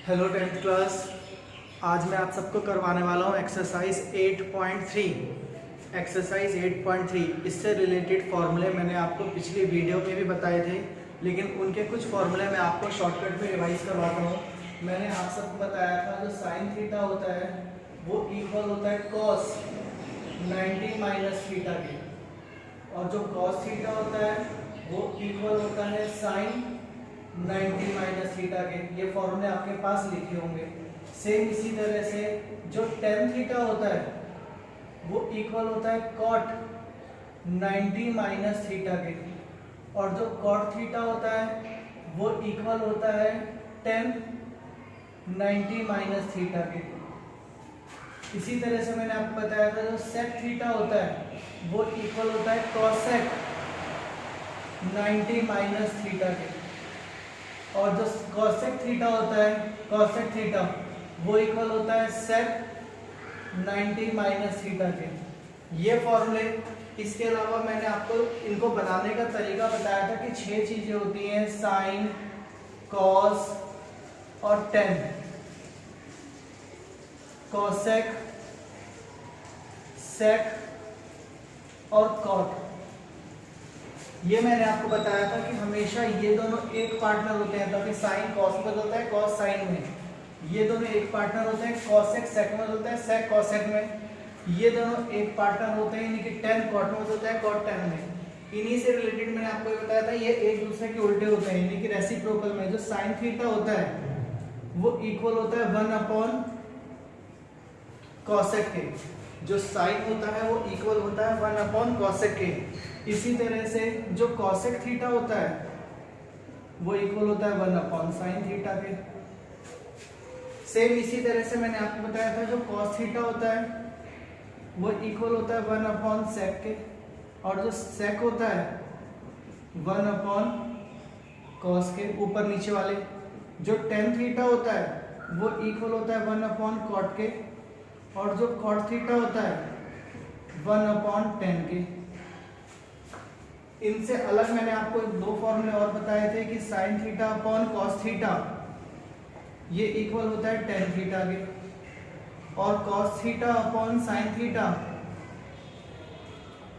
Hello 10th class. आज मैं आप सबको करवाने वाला हूँ एक्सरसाइज 8.3। एक्सरसाइज 8.3 इससे रिलेटेड फॉर्मूले मैंने आपको पिछली वीडियो में भी बताए थे, लेकिन उनके कुछ फॉर्मूले मैं आपको शॉर्टकट में रिवाइज करवाता हूँ। मैंने आप सबको बताया था जो साइन थीटा होता है वो इक्वल होता है कॉस 90 माइनस थीटा के, और जो कॉस थीटा होता है वो इक्वल होता है साइन 90 माइनस थीटा के। ये फॉर्मूले आपके पास लिखे होंगे। सेम इसी तरह से जो टेन थीटा होता है वो इक्वल होता है कॉट 90 माइनस थीटा के, और जो कॉट थीटा होता है वो इक्वल होता है टेन 90 माइनस थीटा के। इसी तरह से मैंने आपको बताया था जो सेक थीटा होता है वो इक्वल होता है कॉसेक 90 माइनस थीटा के, और जो कॉसेक थीटा होता है कॉसेक थीटा वो इक्वल होता है सेक 90 माइनस थीटा के। ये फॉर्मूले, इसके अलावा मैंने आपको इनको बनाने का तरीका बताया था कि 6 चीजें होती हैं, साइन, कॉस और टेन, कॉसेक, सेक और कॉट। ये मैंने आपको बताया था कि हमेशा ये दोनों एक पार्टनर होते हैं, तभी साइन कॉस में बदलता है, कॉस साइन में। ये दोनों एक पार्टनर होते हैं, कॉसेक सेक में बदलता है, सेक कॉसेक में। ये दोनों एक पार्टनर होते हैं, यानी कि टेन कॉट में बदलता है, कॉट टेन में। इन्हीं से रिलेटेड मैंने आपको ये बताया था ये एक दूसरे के उल्टे होते हैं, यानी कि रेसिप्रोकल में। जो साइन थीटा होता है वो इक्वल होता है 1 अपॉन कॉसेक के, जो साइन होता है वो इक्वल होता है 1 अपॉन कॉसेक के। इसी तरह से जो कॉसेक थीटा होता है वो इक्वल होता है 1 अपॉन साइन थीटा के। सेम इसी तरह से मैंने आपको बताया था जो कॉस थीटा होता है वो इक्वल होता है 1 अपॉन सेक के, और जो सेक होता है 1 अपॉन कॉस के, ऊपर नीचे वाले। जो टेन थीटा होता है वो इक्वल होता है 1 अपॉन कॉट के, और जो कॉट थीटा होता है 1 अपॉन टेन के। इनसे अलग मैंने आपको दो फॉर्मूले और बताए थे कि sine theta upon cos theta ये इक्वल होता है टेन थीटा के, और cos theta upon sine theta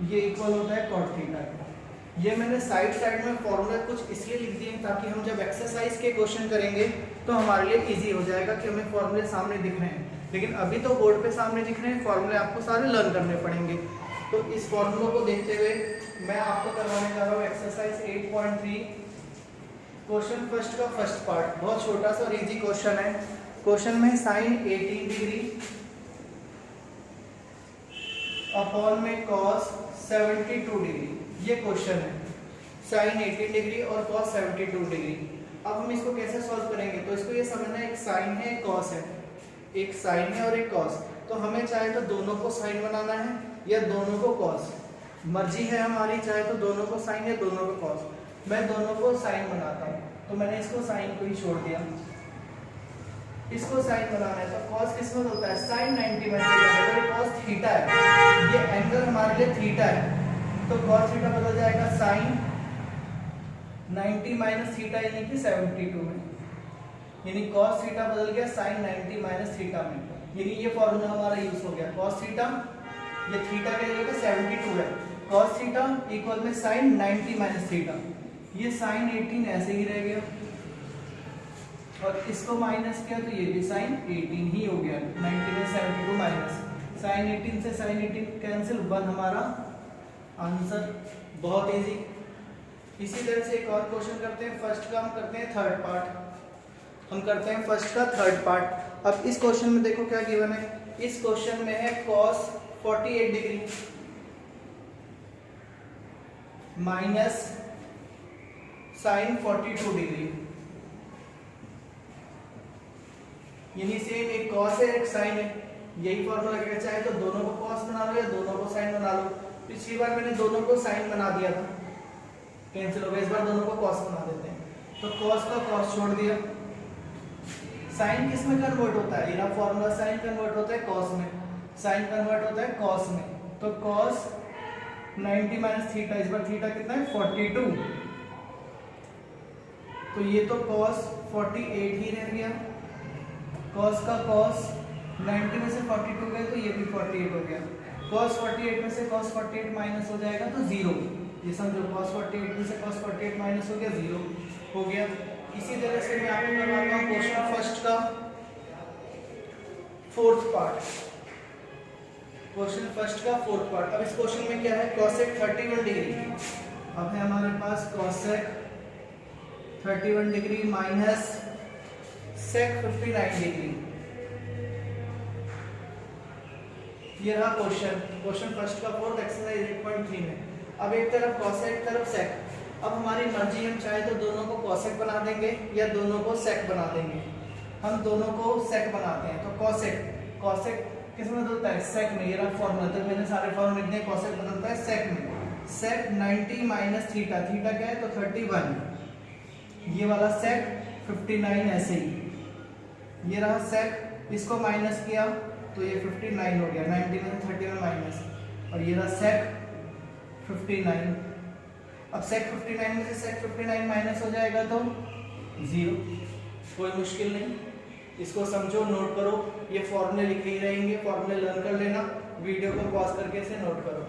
ये इक्वल होता है कॉट थीटा के। ये मैंने साइड में फॉर्मूले कुछ इसलिए लिख दिए ताकि हम जब एक्सरसाइज के क्वेश्चन करेंगे तो हमारे लिए इजी हो जाएगा कि हमें फॉर्मूले सामने दिख रहे हैं। लेकिन अभी तो बोर्ड पे सामने दिख रहे हैं, फॉर्मूले आपको सारे लर्न करने पड़ेंगे। तो इस फॉर्मूलों को देखते हुए मैं आपको करवाने जा रहा हूँ एक्सरसाइज 8.3। क्वेश्चन फर्स्ट का फर्स्ट पार्ट बहुत छोटा सा और इजी क्वेश्चन है। क्वेश्चन में साइन 18 डिग्री अपॉन में कॉस 72 डिग्री, ये क्वेश्चन है। साइन 18 डिग्री और कॉस 72 डिग्री। अब हम इसको कैसे सॉल्व करेंगे? तो इसको ये समझना है, एक साइन है एक कॉस है, एक साइन है और एक कॉस। तो हमें चाहे तो दोनों को साइन बनाना है या दोनों को कॉस, मर्जी है हमारी, चाहे तो दोनों को साइन या दोनों को कॉस। मैं दोनों को साइन बनाता हूँ, तो मैंने इसको साइन को ही छोड़ दिया। इसको साइन बनाना है तो कॉस किस में होता है? साइन 90 में। अगर कॉस थीटा है, ये एंगल हमारे लिए थीटा है, तो कॉस थीटा बदल जाएगा साइन 90 माइनस थीटा यानी कि 72 में, यानी कॉस थीटा बदल गया साइन 90 माइनस थीटा में। यानी ये फॉर्मूला हमारा यूज हो गया। कॉस थीटा, ये थीटा के जगह 72 है, कॉस थीटा इक्वल में साइन 90 माइनस थीटा। ये साइन 18 ऐसे ही रह गया, और इसको माइनस किया तो ये भी साइन 18 ही हो गया। 90 में 72 माइनस साइन 18 से साइन 18 कैंसिल, 1 हमारा आंसर। बहुत इजी। इसी तरह से एक और क्वेश्चन करते हैं। फर्स्ट का हम करते हैं थर्ड पार्ट। हम करते हैं फर्स्ट का थर्ड पार्ट। अब इस क्वेश्चन में देखो क्या गिवन है। इस क्वेश्चन में है cos 48 degree minus sine 42 degree, यानी सेम एक कॉस है एक साइन है। यही फॉर्मूला क्या, चाहे तो दोनों को कॉस बना लो या दोनों को साइन बना लो। पिछली बार मैंने दोनों को साइन बना दिया था, कैंसिल हो गया। इस बार दोनों को कॉस बना देते हैं, तो कॉस का कॉस छोड़ दिया। साइन किस में कन्वर्ट होता है? ये फॉर्मूला साइन कन्वर्ट होता है कॉस में, साइन कन्वर्ट होता है कॉस में। तो कॉस 90 माइनस थीटा, इस बार थीटा कितना है? 42। तो ये तो cos 48 ही रह गया, कॉस का कॉस 90 में से 42 गए तो ये भी 48 हो गया। कॉस 48 में से कॉस 48 माइनस हो जाएगा तो 0। ये समझो कॉस 48 में से कॉस 48 माइनस हो गया, 0 हो गया। इसी तरह से मैं आपको करवाता हूँ क्वेश्चन फर्स्ट का फोर्थ पार्ट। क्वेश्चन फर्स्ट का फोर्थ पार्ट। अब इस क्वेश्चन में क्या है, कॉसेक 31 डिग्री। अब है हमारे पास cosec 31 degree minus sec 59 degree. ये रहा क्वेश्चन, क्वेश्चन फर्स्ट का फोर्थ एक्सरसाइज 8.3 में। अब एक तरफ कॉसेक एक तरफ सेक। अब हमारी मर्जी, हम चाहे तो दोनों को कॉसेक बना देंगे या दोनों को सेक बना देंगे। हम दोनों को सेक बनाते हैं। तो कॉसेक, कॉसेक किस में बदलता है, सेक में। ये रहा फॉर्मूला, तो मैंने सारे फॉर्मूले लिख दिए। कॉसेक बदलता है सेक में। सेक 90 माइनस थीटा, थीटा क्या है तो 31, ये वाला सेक 59 ऐसे ही। ये रहा सेक, इसको माइनस किया तो ये 59 हो गया, 90 में से 31 माइनस, और ये रहा सेक 59। अब सेक 59 में से सेक 59 माइनस हो जाएगा तो 0। कोई मुश्किल नहीं, इसको समझो, नोट करो। ये फॉर्मूले लिखे ही रहेंगे, फॉर्मूले लर्न कर लेना। वीडियो को पॉज करके इसे नोट करो।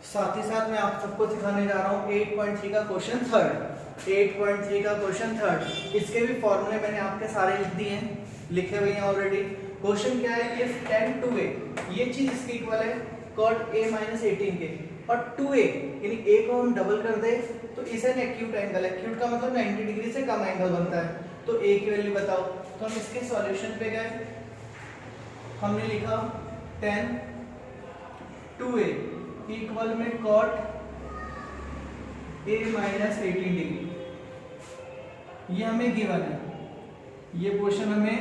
साथ ही साथ मैं आप सबको सिखाने जा रहा हूँ 8.3 का क्वेश्चन थर्ड। 8.3 का क्वेश्चन थर्ड, इसके भी फॉर्मूले मैंने आपके सारे लिख दिए हैं, लिखे हुए हैं ऑलरेडी। क्वेश्चन क्या है, इफ tan 2a, ये चीज इसकी इक्वल है cot a माइनस 18 के, और 2a यानी a को हम डबल कर दे तो इसे न एक्यूट एंगल है। एक्यूट का मतलब 90 डिग्री से कम एंगल बनता है। तो a की वैल्यू बताओ। तो हम इसके सॉल्यूशन पे गए, हमने लिखा tan 2a इक्वल में cot a माइनस 18 डिग्री। ये हमें गिवन है, ये क्वेश्चन हमें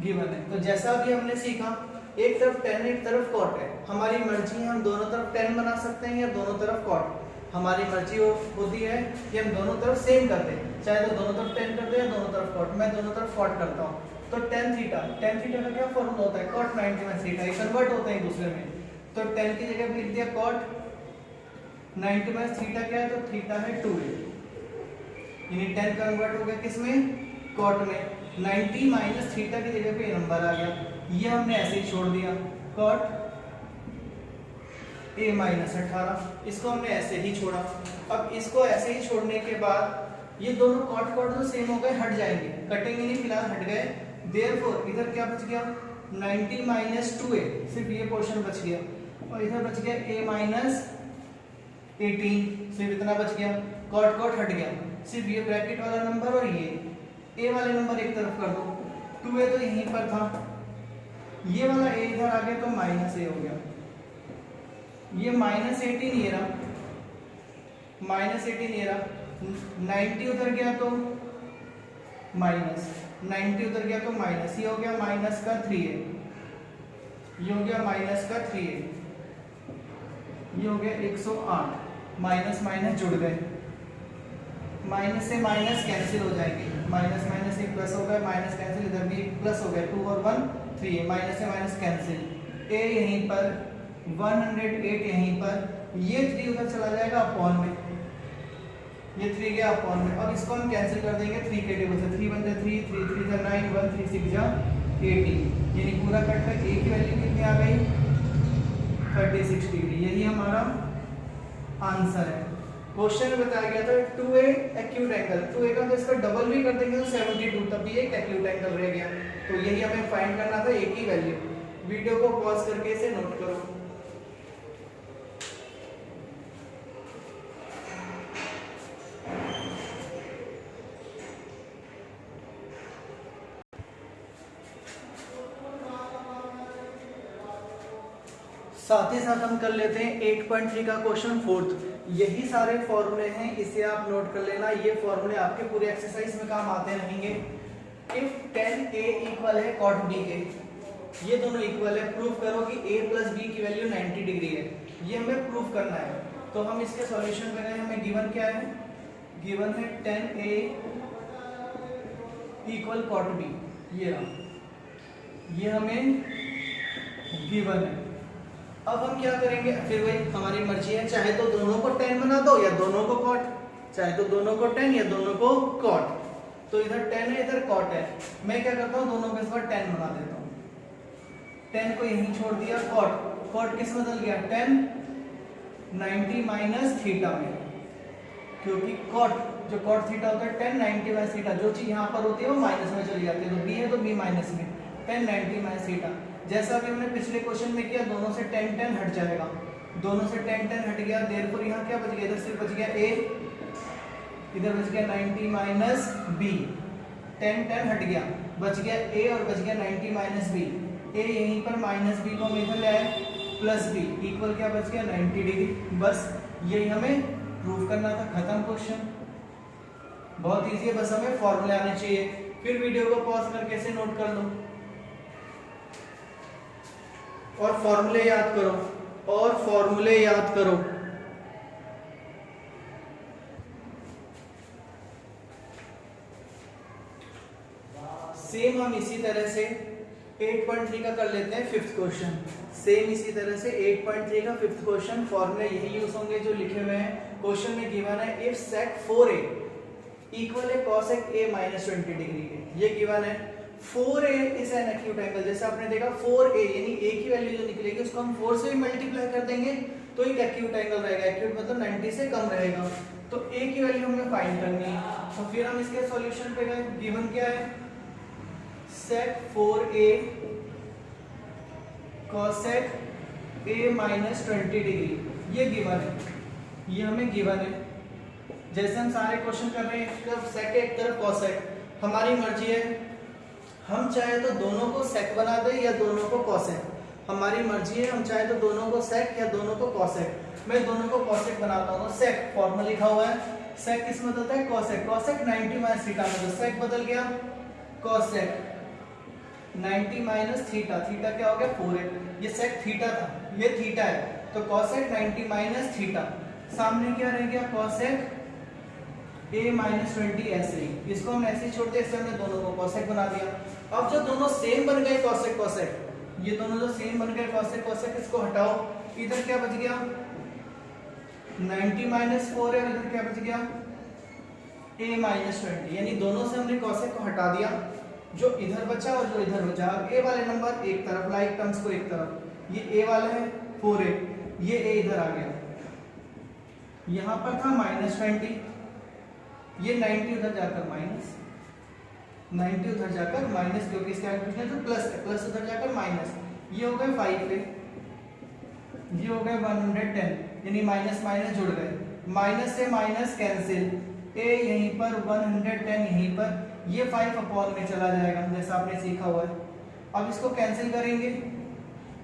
गिवन है। तो जैसा भी हमने सीखा, एक तरफ tan एक तरफ cot है, हमारी मर्जी है हम दोनों तरफ tan बना सकते हैं या दोनों तरफ cot। हमारी मर्जी होती है कि हम दोनों तरफ सेम कर दें, चाहे तो दोनों तरफ tan कर दें या दोनों तरफ cot। मैं दोनों तरफ cot करता हूँ। तो tan थीटा का क्या फॉर्मूला होता है, cot 90 में थीटा, ये कन्वर्ट होते हैं एक दूसरे में। तो tan की जगह लिख दिया cot 90 में थीटा क्या है तो थीटा है 2a, यानी tan कन्वर्ट हो गया किसमें, cot में। 90 माइनस थीटा की जगह पे नंबर आ गया, ये हमने ऐसे ही छोड़ दिया cot a माइनस 18, इसको हमने ऐसे ही छोड़ा। अब इसको ऐसे ही छोड़ने के बाद ये दोनों cot तो सेम हो गए, हट जाएंगे, कटेंगे नहीं, फिलहाल हट गए। देयरफॉर इधर क्या बच गया, 90 माइनस 2a, सिर्फ ये पोर्शन बच गया, और इधर बच गया a माइनस 18, सिर्फ इतना बच गया। cot हट गया, सिर्फ ये ब्रैकेट वाला नंबर और ये a वाले नंबर एक तरफ कर दो। 2a तो यहीं पर था, ये वाला a इधर आ गया तो माइनस a हो गया। ये माइनस 18 ये रहा, माइनस 18 ये रहा। 90 उधर गया तो माइनस, 90 उधर गया तो माइनस, ये हो गया माइनस का 3a, ये हो गया माइनस का 3a, ये हो गया 108। माइनस माइनस जुड़ गए, माइनस से माइनस कैंसिल हो जाएंगे, माइनस माइनस एक प्लस हो गया, माइनस कैंसिल, इधर भी प्लस हो गया, 2 और 1 3, माइनस से माइनस कैंसिल, a यहीं पर, 108 यहीं पर, ये 3 उधर चला जाएगा अपॉन में, ये 3 गया अपॉन में, और इसको हम कैंसिल कर देंगे 3 के टेबल से। 3 1 जा 3, 3 3 जा 9, 1 3 6 जा 18, यानी पूरा कट कर a की वैल्यू कितनी आ गई, 36 डिग्री। यही हमारा आंसर है। क्वेश्चन में बताया गया था 2a एक्यूट एंगल, 2a का तो इसका डबल भी कर देंगे तो 72, तब भी एक एक्यूट एंगल रह गया। तो यही हमें फाइंड करना था, a की वैल्यू। वीडियो को पॉज करके इसे नोट करो। साथ ही साथ हम कर लेते हैं 8.3 का क्वेश्चन फोर्थ। यही सारे फॉर्मूले हैं, इसे आप नोट कर लेना। ये फॉर्मूले आपके पूरे एक्सरसाइज में काम आते रहेंगे। इफ tan a इक्वल है cot b के, ये दोनों इक्वल है, प्रूव करो कि a प्लस b की वैल्यू 90 डिग्री है। ये हमें प्रूव करना है। तो हम इसके सॉल्यूशन में गए, हमें गिवन क्या है, गिवन है tan a equal cot b, ये हमें गिवन है। अब हम क्या करेंगे, फिर वही हमारी मर्जी है, चाहे तो दोनों को tan बना दो या दोनों को cot, चाहे तो दोनों को tan या दोनों को cot। तो इधर tan है इधर cot है, मैं क्या करता हूँ दोनों को इस बार tan बना देता हूँ, tan को यहीं छोड़ दिया, cot किस में बदल गया, tan 90 माइनस थीटा में, क्योंकि cot जो cot थीटा होता है tan 90 माइनस थीटा, जो चीज यहाँ पर होती है वो माइनस में चली जाती है, तो b है तो b माइनस में tan 90 माइनस थीटा। जैसा अभी हमने पिछले क्वेश्चन में किया, दोनों से tan हट जाएगा, दोनों से tan हट गया, देयरफॉर यहाँ क्या बच गया, इधर सिर्फ बच गया a, इधर बच गया 90 माइनस b, tan हट गया, बच गया a और बच गया 90 माइनस b, a यहीं पर माइनस b को हम इधर ले आए, प्लस b इक्वल क्या बच गया 90 डिग्री। बस यही हमें प्रूव करना था, खत्म क्वेश्चन, बहुत इजी है, बस हमें फॉर्मूले आने चाहिए। फिर वीडियो को पॉज करके इसे नोट कर लो और फॉर्मूले याद करो, और फॉर्मूले याद करो। सेम हम इसी तरह से 8.3 का कर लेते हैं फिफ्थ क्वेश्चन, सेम इसी तरह से 8.3 का फिफ्थ क्वेश्चन, फॉर्मूले यही यूज होंगे जो लिखे हुए हैं क्वेश्चन में। गिवन है इफ sec 4a इक्वल है cosec a माइनस 20 डिग्री के, ये गिवन है 4a is an acute angle. जैसे आपने देखा 4a यानी a की वैल्यू जो निकलेगी उसको हम 4 से भी मल्टीप्लाई कर देंगे तो एक एक्यूट एंगल रहेगा, एक्यूट मतलब 90 से कम रहेगा, तो a की वैल्यू हमें फाइंड करनी है। तो फिर हम इसके सॉल्यूशन पे गए, गिवन क्या है sec 4a cosec a minus 20 degree, ये गिवन है, ये हमें गिवन है। जैसे हम सारे क्वेश्चन कर रहे हैं, एक तरफ sec एक तरफ cosec, हमारी मर्जी है, हम चाहे तो दोनों को sec बना दें या दोनों को cosec, हमारी मर्जी है, हम चाहे तो दोनों को sec या दोनों को cosec। मैं दोनों को cosec बनाता हूँ, sec फॉर्मूला लिखा हुआ है, sec किस में बदलता है cosec, cosec 90 माइनस थीटा में, तो sec बदल गया cosec 90 माइनस थीटा, थीटा क्या हो गया 4a, ये sec थीटा था, ये थीटा है, तो cosec 90 माइनस थीटा, सामने क्या रह गया cosec a माइनस 20 ऐसे ही, इसको हम ऐसे ही छोड़ते, इससे हमने दोनों को cosec बना दिया। अब जो दोनों सेम बन गए cosec cosec, ये दोनों जो सेम बन गए cosec cosec, इसको हटाओ, इधर क्या बच गया 90 माइनस 4 है, इधर क्या बच गया a माइनस 20, यानी दोनों से हमने cosec को हटा दिया, जो इधर बचा और जो इधर बचा, a वाले नंबर एक तरफ, लाइक टर्म्स को एक तरफ, ये a वाला है 4a, ये a इधर आ गया, यहाँ पर था माइनस 20, ये 90 उधर जाकर माइनस, 90 उधर जाकर माइनस, क्योंकि इसके आगे कुछ नहीं तो प्लस है, प्लस उधर जाकर माइनस, ये हो गए 5 ये हो गए 110, यानी माइनस माइनस जुड़ गए, माइनस से माइनस कैंसिल, a यहीं पर 110 यहीं पर, ये 5 अपॉन में चला जाएगा जैसा आपने सीखा हुआ है। अब इसको कैंसिल करेंगे,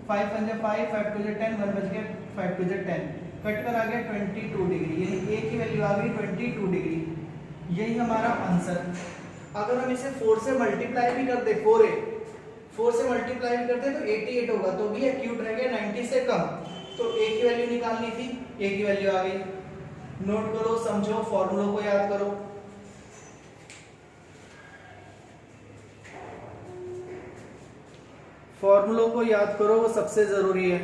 5 पंजे 5, 5 टू 10, 1 बच गया 5 टू 10, कट कर आ गया 22 डिग्री, यानी a की वैल्यू आ गई 22 डिग्री, यही हमारा आंसर। अगर हम इसे 4 से मल्टीप्लाई भी कर दे, 4 से मल्टीप्लाई भी करते तो 88 होगा, तो भी एक्यूट रह गया 90 से कम, तो a की वैल्यू निकालनी थी, a की वैल्यू आ गई। नोट करो, समझो, फॉर्मूलों को याद करो। फॉर्मूलों को याद करो, वो सबसे जरूरी है।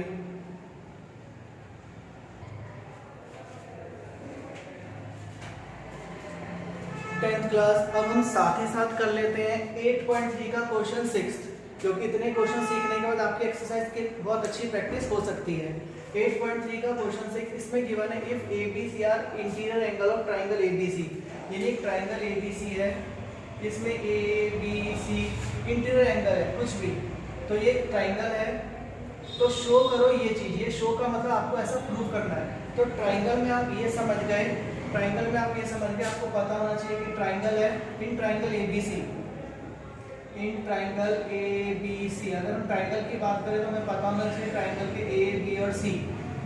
टेंथ क्लास, अब हम साथ ही साथ कर लेते हैं 8.3 का क्वेश्चन 6, क्योंकि इतने क्वेश्चन सीखने के बाद आपकी एक्सरसाइज की बहुत अच्छी प्रैक्टिस हो सकती है। 8.3 का क्वेश्चन 6, इसमें गिवन है if ABC are interior angle of triangle ABC, यानी एक ट्राइंगल ABC है, इसमें ABC इंटीरियर एंगल है कुछ भी, तो ये ट्राइंगल है, तो शो करो ये चीज, ये शो का मतलब आपको ऐसा प्रूव करना है। तो ट्राइंगल में आप ये समझ गए, ट्राइंगल में आप ये समझ गए, आपको पता होना चाहिए कि ट्राइंगल है, in triangle ABC, in triangle ABC, अगर हम ट्राइंगल की बात करें तो हमें पता होना चाहिए ट्राइंगल के A, B और C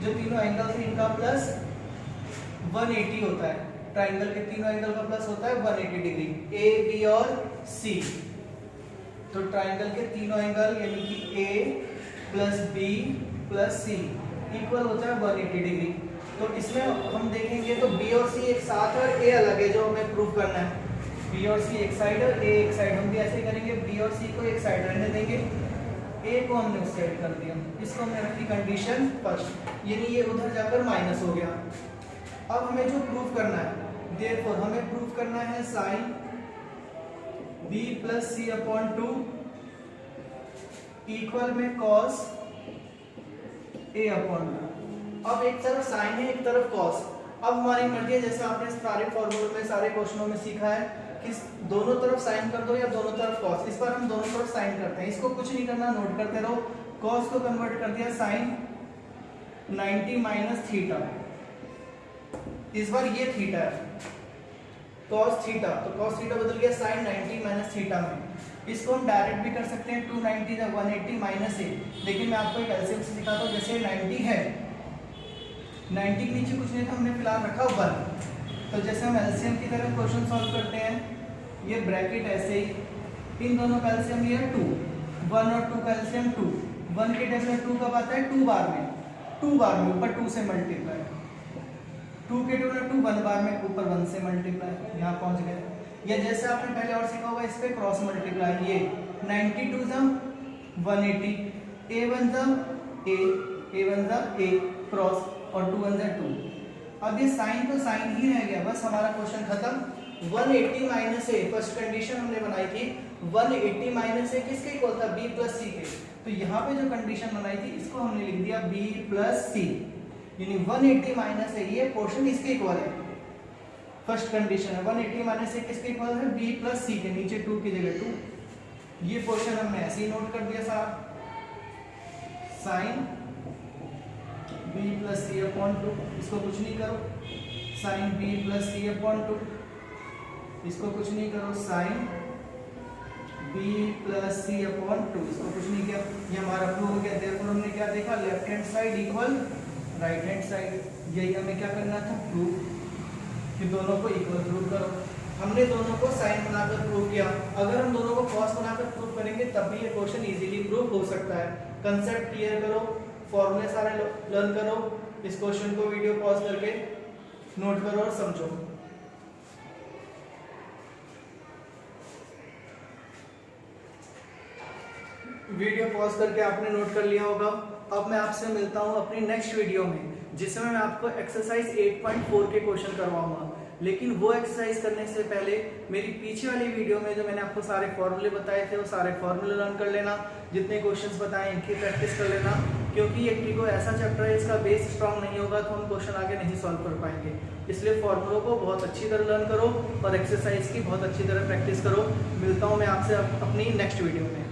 जो तीनों एंगल थे इनका प्लस 180 होता है, ट्राइंगल के तीनों एंगल का प्लस होता है 180 डिग्री, A, B और C। तो ट्राइंगल के तीनों एंगल यानी कि A plus B plus C equal होता है 180 डिग्री। तो इसमें हम देखेंगे तो B और C एक साथ है और A अलग है, जो हमें प्रूव करना है। B और C एक साइड और A एक साइड, हम भी ऐसे करेंगे, B और C को एक साइड रहने देंगे ए को हमने उस साइड कर दिया, इसको हमने रखी कंडीशन फर्स्ट, यानी ये उधर जाकर माइनस हो गया। अब हमें जो प्रूफ करना है, देयरफॉर हमें प्रूफ करना है साइन b प्लस सी अपॉन 2 इक्वल में कॉस a अपॉन 2। अब एक तरफ साइन है, एक तरफ कॉस। अब हमारी मर्जी है, जैसे आपने सारे फॉर्मूलों में, सारे क्वेश्चनों में सीखा है कि दोनों तरफ साइन कर दो या दोनों तरफ कॉस। इस बार हम दोनों तरफ साइन करते हैं, इसको कुछ नहीं करना, नोट करते रहो। कॉस को कन्वर्ट कर दिया साइन 90 माइनस थीटा, इस बार ये थीटा है cos थीटा, तो cos थीटा बदल गया sin 90 माइनस थीटा में। इसको हम डायरेक्ट भी कर सकते हैं, 290 या 180 माइनस ए। लेकिन मैं आपको एक एलसीएम से दिखाता हूँ। जैसे 90 है, 90 के नीचे कुछ नहीं था, हमने फिलहाल रखा 1। तो जैसे हम एलसीएम की तरह क्वेश्चन सॉल्व करते हैं, ये ब्रैकेट ऐसे ही, इन दोनों का एलसीएम ये 2, 1 और 2 का एलसीएम 2। 1 के टेबल में 2 कब आता है? 2 बार में, 2 बार में, ऊपर 2 से मल्टीप्लाई, 2 के टेबल में 2, 1 बार में, ऊपर 1 से मल्टीप्लाई, यहाँ पहुँच गए। या जैसे आपने पहले और सीखा होगा, इस पे क्रॉस मल्टीप्लाई, ये 92 जम 180, a1 जम a1 जम a क्रॉस, और 2 1 जा 2। अब ये साइन तो साइन ही रह गया, बस हमारा क्वेश्चन खत्म। 180 माइनस ए, फर्स्ट कंडीशन हमने बनाई थी, 180 माइनस ए किसके इक्वल था? b प्लस सी के। तो यहाँ पे जो कंडीशन बनाई थी, इसको हमने लिख दिया b प्लस सी, यानी 180 माइनस ए, ये पोर्शन इसके इक्वल है। फर्स्ट कंडीशन है 180 माइनस ए किसके इक्वल है? b प्लस सी के, नीचे 2 की जगह 2। ये पोर्शन हमने ऐसे ही नोट कर दिया साहब, साइन b प्लस सी अपॉन 2, इसको कुछ नहीं करो, साइन b प्लस सी अपॉन 2, इसको कुछ नहीं करो, साइन b प्लस सी अपॉन 2, इसको कुछ नहीं किया। ये हमारा प्रूव हो गया। देयरफॉर हमने क्या देखा? Left hand side equal right hand side. यही हमें क्या करना था? प्रूव, कि दोनों को इक्वल प्रूव करो। हमने दोनों को साइन बनाकर प्रूव किया। अगर हम दोनों को कॉस बनाकर प्रूव करेंगे तब भी ये क्वेश्चन इजीली प्रूव हो सकता है। कंसेप्ट क्लियर करो, फॉर्मूले सारे लर्न करो, इस क्वेश्चन को वीडियो पॉज करके नोट करो और समझो। वीडियो पॉज करके आपने नोट कर लिया होगा। अब मैं आपसे मिलता हूं अपनी नेक्स्ट वीडियो में, जिसमें मैं आपको एक्सरसाइज 8.4 के क्वेश्चन करवाऊंगा। लेकिन वो एक्सरसाइज करने से पहले मेरी पीछे वाली वीडियो में जो मैंने आपको सारे फॉर्मूले बताए थे, वो सारे फॉर्मूले लर्न कर लेना। जितने क्वेश्चंस बताए इनकी प्रैक्टिस कर लेना, क्योंकि ये ट्रिको ऐसा चैप्टर है, इसका बेस स्ट्रांग नहीं होगा तो हम क्वेश्चन आगे नहीं सॉल्व कर पाएंगे। इसलिए फॉर्मूलों को बहुत अच्छी तरह लर्न करो और एक्सरसाइज की बहुत अच्छी तरह प्रैक्टिस करो। मिलता हूँ मैं आपसे अपनी नेक्स्ट वीडियो में।